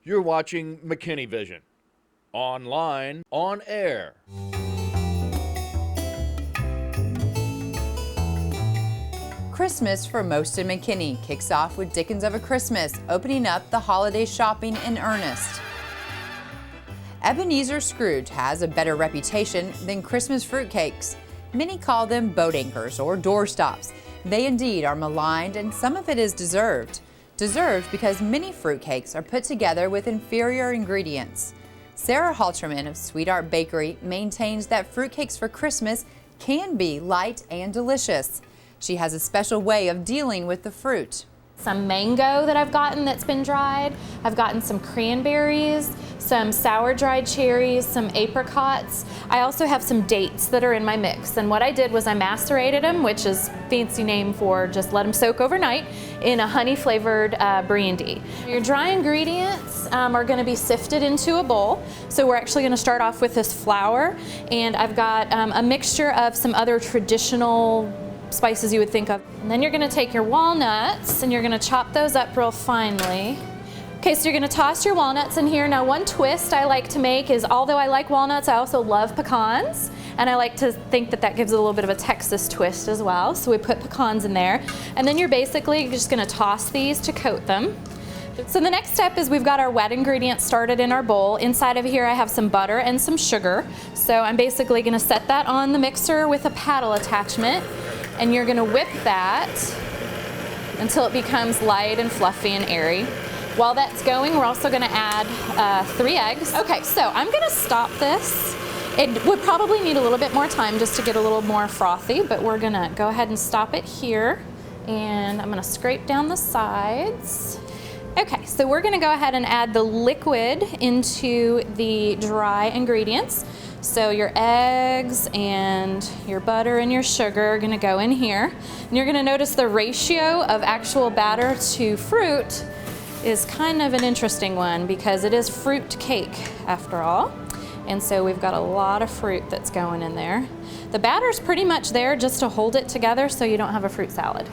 You're watching McKinney Vision. Online, on air. Christmas for most in McKinney kicks off with Dickens of a Christmas, opening up the holiday shopping in earnest. Ebenezer Scrooge has a better reputation than Christmas fruitcakes. Many call them boat anchors or doorstops. They indeed are maligned, and some of it is deserved. Deserved because many fruitcakes are put together with inferior ingredients. Sarah Halterman of Sweetheart Bakery maintains that fruitcakes for Christmas can be light and delicious. She has a special way of dealing with the fruit. Some mango that I've gotten that's been dried. I've gotten some cranberries, some sour dried cherries, some apricots. I also have some dates that are in my mix. And what I did was I macerated them, which is fancy name for just let them soak overnight, in a honey flavored brandy. Your dry ingredients are gonna be sifted into a bowl. So we're actually gonna start off with this flour, and I've got a mixture of some other traditional spices you would think of. And then you're gonna take your walnuts and you're gonna chop those up real finely. Okay, so you're gonna toss your walnuts in here. Now, one twist I like to make is, although I like walnuts, I also love pecans. And I like to think that that gives it a little bit of a Texas twist as well. So we put pecans in there. And then you're basically just gonna toss these to coat them. So the next step is we've got our wet ingredients started in our bowl. Inside of here I have some butter and some sugar. So I'm basically gonna set that on the mixer with a paddle attachment. And you're gonna whip that until it becomes light and fluffy and airy. While that's going, we're also gonna add 3 eggs. Okay, so I'm gonna stop this. It would probably need a little bit more time just to get a little more frothy, but we're gonna go ahead and stop it here. And I'm gonna scrape down the sides. Okay, so we're gonna go ahead and add the liquid into the dry ingredients. So your eggs and your butter and your sugar are gonna go in here. And you're gonna notice the ratio of actual batter to fruit is kind of an interesting one because it is fruit cake after all. And so we've got a lot of fruit that's going in there. The batter's pretty much there just to hold it together so you don't have a fruit salad.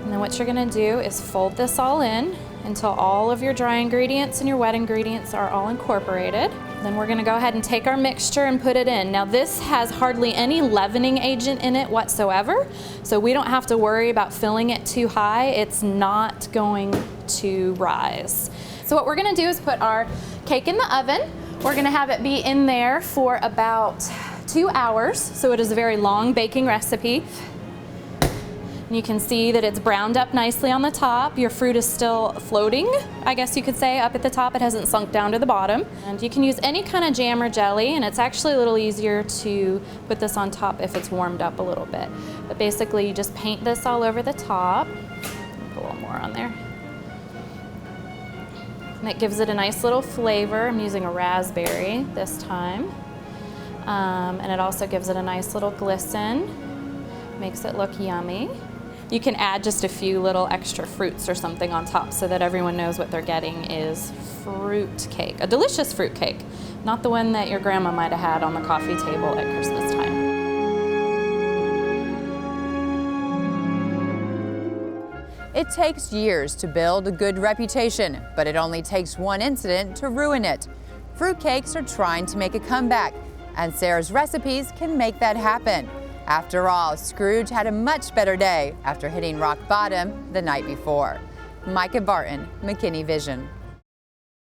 And then what you're gonna do is fold this all in until all of your dry ingredients and your wet ingredients are all incorporated. Then we're gonna go ahead and take our mixture and put it in. Now this has hardly any leavening agent in it whatsoever, so we don't have to worry about filling it too high. It's not going to rise. So what we're gonna do is put our cake in the oven. We're gonna have it be in there for about 2 hours, so it is a very long baking recipe. And you can see that it's browned up nicely on the top. Your fruit is still floating, I guess you could say, up at the top. It hasn't sunk down to the bottom. And you can use any kind of jam or jelly, and it's actually a little easier to put this on top if it's warmed up a little bit. But basically, you just paint this all over the top. Put a little more on there. And it gives it a nice little flavor. I'm using a raspberry this time. And it also gives it a nice little glisten. Makes it look yummy. You can add just a few little extra fruits or something on top so that everyone knows what they're getting is fruit cake, a delicious fruit cake, not the one that your grandma might have had on the coffee table at Christmas time. It takes years to build a good reputation, but it only takes one incident to ruin it. Fruitcakes are trying to make a comeback, and Sarah's recipes can make that happen. After all, Scrooge had a much better day after hitting rock bottom the night before. Micah Barton, McKinney Vision.